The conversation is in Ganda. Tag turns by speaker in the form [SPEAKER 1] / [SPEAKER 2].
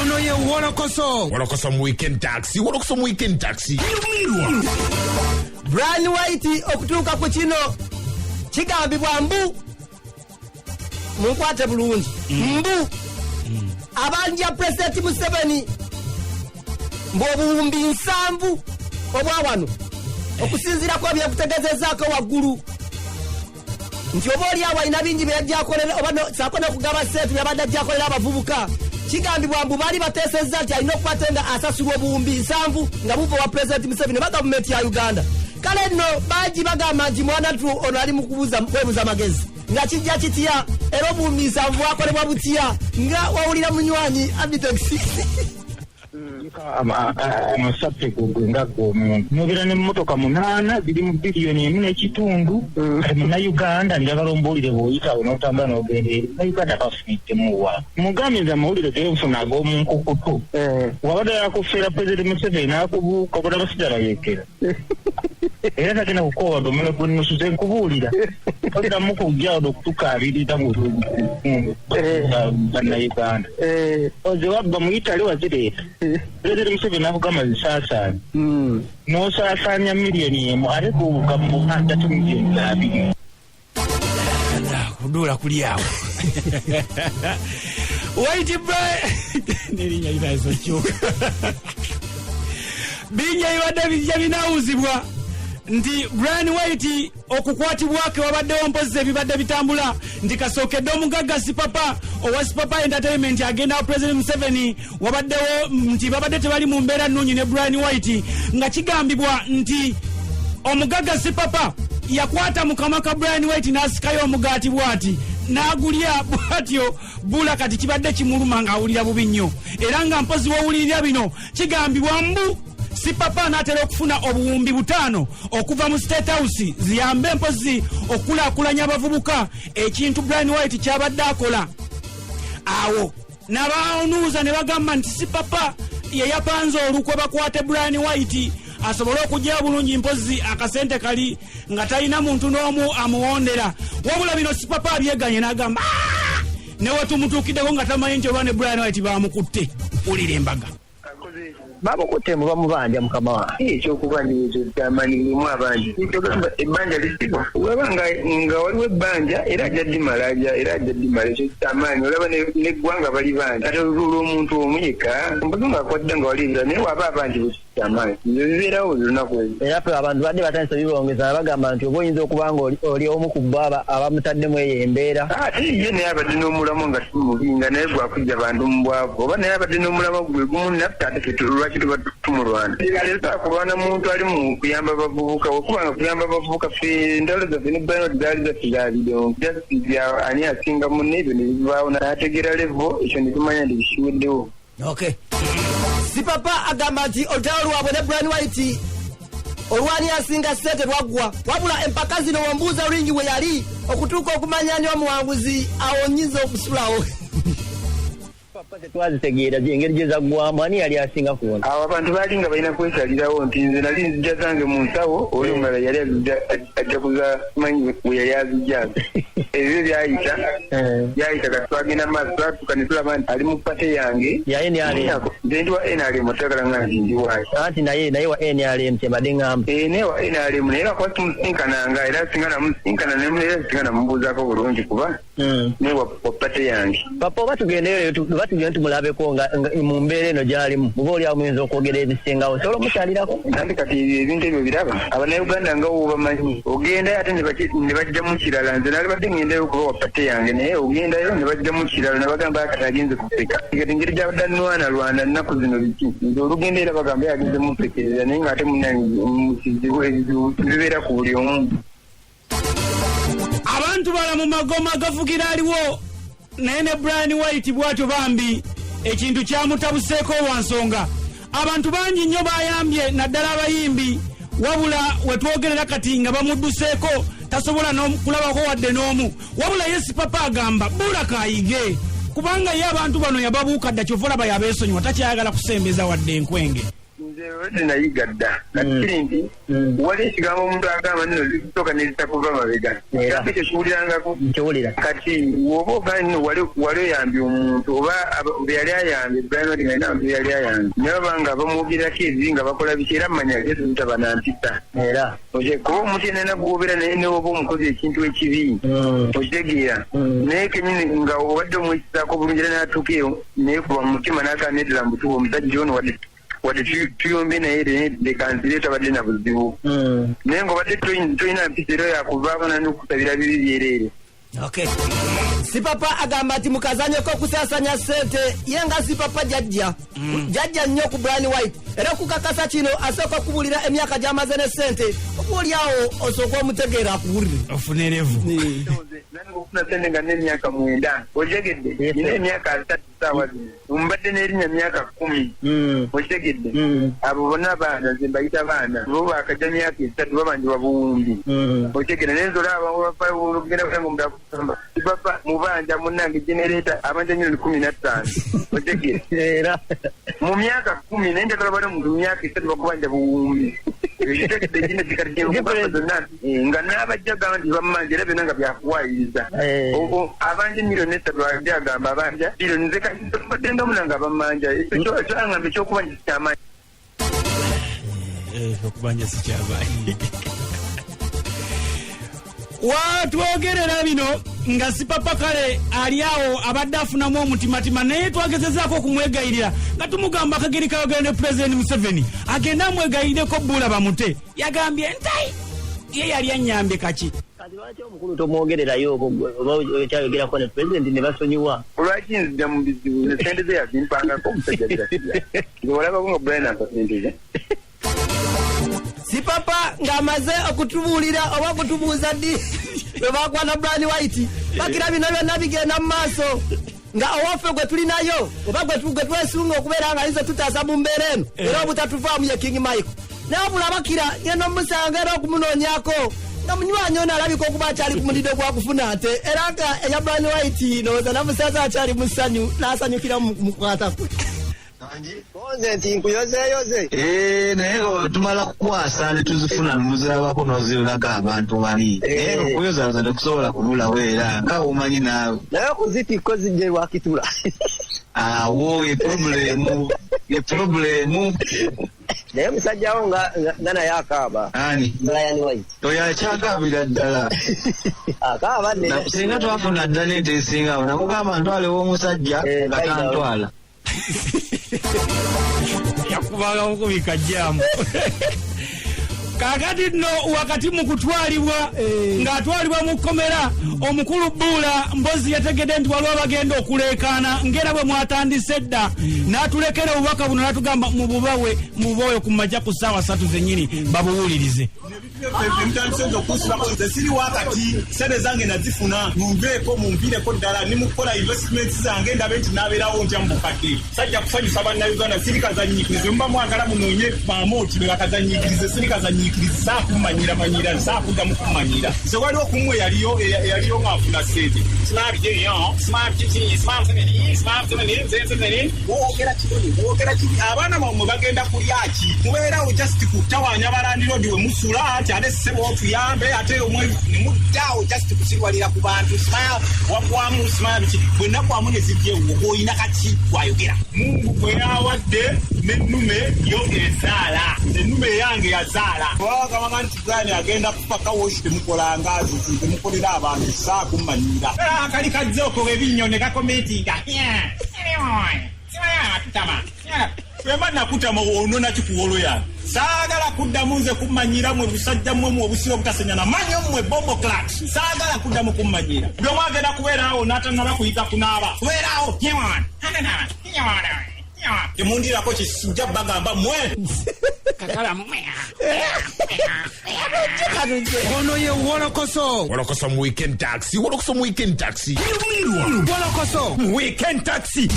[SPEAKER 1] Ono ye Wolokoso.
[SPEAKER 2] Wolokoso mu weekend taxi. Wolokoso mu weekend taxi.
[SPEAKER 3] Brian White okutuuka ku kino kigambibwa mbu munkwate bulungi mbu abanja President Museveni mbobuwumbi 7 obwa wano okusinzira kwa byakutegezezaako waggulu nti oba oli awo alina bingi byajja akolera oba saakona okugaba seetu byabadde ajja akolera abavubuka kigambibwa mbu baali bateesezza nti alina okukwata nga asasulwa obuwumbi 7 nga buva wa President Museveni oba gavumenti ya Uganda. Kale nno bangi bagamba nti mwanatu ono ali mu kwebuza amagezi nga kijja kitya era obuwumbi 7 bwakolebwa butya nga wawulira munywanyi Abitex.
[SPEAKER 4] Amasape gwenga gwomuntu nobera n'emmotoka 8 ziri mu biliyoni 1.5 na Uganda ndyabalombolire boyitawo n'otambula n'ogende na Uganda bafunitemu wa mugamiza amawulire genfuna ag'omunkukutu wabadde yakufeera President Museveni n'akubuuka obula basijja bayekera era tagenda kukoowa domero gwenusuze nkubuulira oliramu kujjawo okutukaabirira mu bannayuganda oze wabba mu Italy wazireeta President Museveni akugamba zisaasaanya n'osaasaanya miliyoni 1 ate kubuuka mu 3 miliyoni 2
[SPEAKER 1] kuduula kuli awo White nerinya irazo kyuka binja ibadde bijja binaawuzibwa nti Brian White okukwatibwake wabaddewo mpozi ebibadde bitambula nti kasookedde omugagga Papa owa Papa Entertainment agenda wa President Museveni wabaddewo nti babadde tebali mu mbeera nnungi ne Brian White nga kigambibwa nti omugagga Papa yakwata mukama ka Brian White n'asikayo omugaati bwati n'agulya bwatyo bula kati kibadde kimuluma ng'awulira bubi nnyo era nga mpozi w'owulirira bino kigambibwa mbu Papa n'atera okufuna obuwumbi 5 okuva mu State House ziyambe mpozi okulaakulanya abavubuka ekintu Brian White kyabadde akola awo n'abawunuuza ne bagamba nti Papa ye yapanze olukwe bakwate Brian White asobole okujja bulungi mpozi akasente kali nga talina muntu n'omu amuwondera wabula bino Papa abyeganye n'agamba ne watumutuukiddeko nga tamanyi nti oba ne Brian White baamukutte ulira embaga
[SPEAKER 4] babo kutemu bamubanja mukama wa
[SPEAKER 5] ekyokuba nizo zamanimu abandi kitogamba ebbanja lisibwa wabanga nga waliwo ebbanja era jaddimalaja era jaddimala ekyo kitamanyi olaba neggwanga bali banja ate olula omuntu omuyeka mbaga nga akwadde nga walibira naye waba abangi bukitamanyi ebyo bibeerawo lunaku ezo
[SPEAKER 4] era fe abantu badde batandisa bibongeza bagamba nti oba oyinza okuba nga oli omu ku bo abamutaddemu eyo embeera
[SPEAKER 5] ate ye naye abadde n'omulamu nga simubinga naye gwakujja bantu mu bwavu oba naye abadde n'omulamu gwe gumu naffe ate lwaki tuba tumulwana leeta kulwana muntu ali mu kuyamba abavubuka wekubanga kuyamba abavubuka fe endalo zaffe ne Bernard zaali zaffe za video justice ani asinga munne ebyo ne bivaawo n'ategeera levo ekyo ne tumanya nti bisiweddewo.
[SPEAKER 3] Okay. Papa agamba nti olutalo lwabwe ne Brian White olwani asinga sente lwaggwa wabula empaka zino wambuuza olingi we yali okutuuka okumanya ani omuwanguzi awo nnyinza okusulawo
[SPEAKER 4] Papa tetwazitegeera engeri gye zaggwamu ani yali asinga kuwona
[SPEAKER 5] awo abantu baali nga balina kwesalirawo nti nze nali nzijja zange mu nsawo oli omulala yali ajja kuza manyi we yali azijjaza ebyo byayita kati twagenda maaso twatuuka ne tulaba nti ali mu pate yange
[SPEAKER 4] ya NRM
[SPEAKER 5] nze ndi wa NRM otakala nga nti ndi waayo
[SPEAKER 4] anti naye wa NRM kyembadde ngamba
[SPEAKER 5] naye wa NRM naye lwakuba tumusinkananga era singa namusinkana era singa namubuuzaako bulungi kuba naye wa pate yange
[SPEAKER 4] Papa oba tugendeyo batugenda tumulabeko nga mu mbeera eno gy'alimu muba oli awo muyinza okwogera ebisingawo sobola omukyalirako
[SPEAKER 5] nandi kati ebintu ebyo biraba abannayuganda nga wo bamanyi ogendayo ate ne bajjamu kirala nze nalibadde ngendayo okuba wa pate yange naye ogendayo ne bajjamu kirala ne bagamba kati agenze kuseka kati engeri gy'abadde anwanalwana nnaku zino biki nze olugenda era bagamba yagenze musekereza naye ng'ate mukizibu ebizibu bibeera ku buli omu
[SPEAKER 1] abantu bala mu magoma gavugira aliwo naye ne Brian White bwatyo bambi ekintu kyamutabuseeko wansonga abantu bangi nnyo bayambye naddala abayimbi wabula wetwogerera kati nga bamudduseeko tasobola n'okulabako wadde n'omu wabula ye Papa agamba bula kayige kubanga ye abantu bano yababuuka dda kyova olaba yabeesonyiwa takyayagala kusembeza wadde enkwenge
[SPEAKER 5] nze nayiga dda kati nti wali ekigambo omuntu agamba nino zikutoka nezitakuva mabega kigambo ekyo kiwulirangako kati woba ogaa nino wali oyambye omuntu oba yali ayambye bwalina tingaalina abantu yali ayambye naye obanga bamwogerako eziri nga bakola biki era mumanya gesuuta banampisa kuba omuntu yenna gwobeera naye newoba omukozi ekintu ekibi okitegeera naye kenyini nga obadde omwekisaako bulungi era n'atuukeyo naye kuba mu mutima n'akaneddera mbutuba omusajja ono wadde tuyombe naye lekanzire tabadde na buzibu naye ngaobadde tolina mpisa era yakuvaako nanokusabira bibi byereere.
[SPEAKER 3] Okay. Sipapa agamba ati mukazanyeko okusasanya sente ye nga Sipapa jajja nnyo ku Brian White era kukakasa kino asooka kubulira emyaka gy'amaze ne sente obuulyawo osooka omutegeera akuwulire
[SPEAKER 1] ofunerevu
[SPEAKER 5] okufuna sente nga n'emyaka 9 otegedde nina emyaka 3 saawa zino mbadde n'erinnya myaka 10 otegedde abo bonna baana ze mbayita baana bo bakajja myaka 3 babanjibwa buwumbi otegedde nenzola olugenda kutango mudakusamba Sipapa mubanja munnange genereta abanja milioni 15 otegedde mu myaka 10 naye njagala bali omuntu mu myaka 3 bakubanja buwumbi ekitegedde kino kikatikyekubaba zonna nga n'abajja gamba nti bammanja era byonna nga byakuwayiriza abanja milioni 3 byagamba abanja milioni nze kabadenga munanga bammanja ekyo kyangamba ekyokubanja sikyamaanyi
[SPEAKER 1] okubanja sikyamaanyi watwogerera bino nga Sipapa kale ali awo abadde afunamu omutimatima naye twagezezaako okumwegayirira nga tumugamba akageri kayogera ne President Museveni agenda amwegayirireko Bula bamute yagambye ntai ye yali anyambe kaki
[SPEAKER 3] kati lwaki omukulu tomwogererayo oba kyayogerako ne President ne basonyiwa
[SPEAKER 5] lwaki nzija mu bizibu ne sente ze yazimpangako omusajja olabako nga Brian ampasenteze
[SPEAKER 3] Sipapa ng'amaze okutubuulira oba okutubuuza ddi bwe bakwana Brian White bakira bino byonna bigenda mu maaso nga owaffe gwe tulinayo oba gwe twesunga okubeera nga lize tutaasa mu mbeera eno era obutatuvaamu ye King Michael naye bula bakira ngenda omusanga era okumunoonyako nga munywanyi ono alabika okuba akyali ku mulido gwakufuna ate era nga eya Brian White nooza namusaza akyali mu ssanyu n'asanyukira mu kukwatako
[SPEAKER 6] Konze nti nkuyozeeyoze
[SPEAKER 7] naye tumala kukwasa ne tuzifuna nemuzirabako n'ozirulako abantu bali okuyozaaza tekusobola kululawo era nga omanyi naawe
[SPEAKER 6] naye okuzitikko zijje lwakitula
[SPEAKER 7] awo ye problemu
[SPEAKER 6] naye musajjawo nga naye akaaba
[SPEAKER 7] ani
[SPEAKER 6] Brian White
[SPEAKER 7] oyo akyakaabira ddala
[SPEAKER 6] akaaba
[SPEAKER 7] singa twafuna ddala ente esingawo namugamba ntwalewo omusajja nga tantwala
[SPEAKER 1] yakubanga mukubika jamu kakati no wakati mu kutwalibwa ng'atwalibwa mu kkomera omukulu Bula mbozi yategedde nti waliwo bagenda okuleekaana ngera bwe mwatandise dda n'atulekera obubaka buno n'atugamba mububawe ku majja ku ssaawa 3 zennyini babuwulirize
[SPEAKER 8] emutandisonza okunsulako nze siri wakati sente zange nazifuna munveeko mumpiireko ddala nimukukola investment zange ndabe nti nabeerawo ntya mu bukadde sajja kusanyusa bannayuganda siri kazanyiikirize muba mwagala munoonye maamooti be bakazanyiikirize siri kazanyiikirize saakumanyira saakuddamu kumanyira nze waliwo kumwe yaliyo ng'afuna sente wogera kiri abaana bammwe bagenda kulyaki mubeerawo just kutawaanya balandirodi we musula nti ate ssebo otuyambe ate omwe nemuddaawo just kusirwalira ku bantu wagwamu simaya biki bwennaku wamu ne zijjewo olina kaki gwayogera mungu gwe yawadde n'ennume yo ezaala ennume eyange yazaala wagamba nti Brian agenda kupakawoshi temukolangazo temukolera abantu saakumanyira akali kajjoko ebinyo ne kakometinga tutama wemba nakutama onona kikuwolo yange saagala kuddamu nze kummanyira mwe busajja mmwe obusiro obutasenyana manyo mmwe bombo clat saagala kuddamu kummanyira bwe mwagenda kubeeraawo n'atannaba kuyiga kunaaba kubeeraawo temundirako kisujja bagamba mmwe
[SPEAKER 2] ono ye wolokoso mu weekend taxi wolokoso mu weekend taxi
[SPEAKER 1] wolokoso mu weekend taxi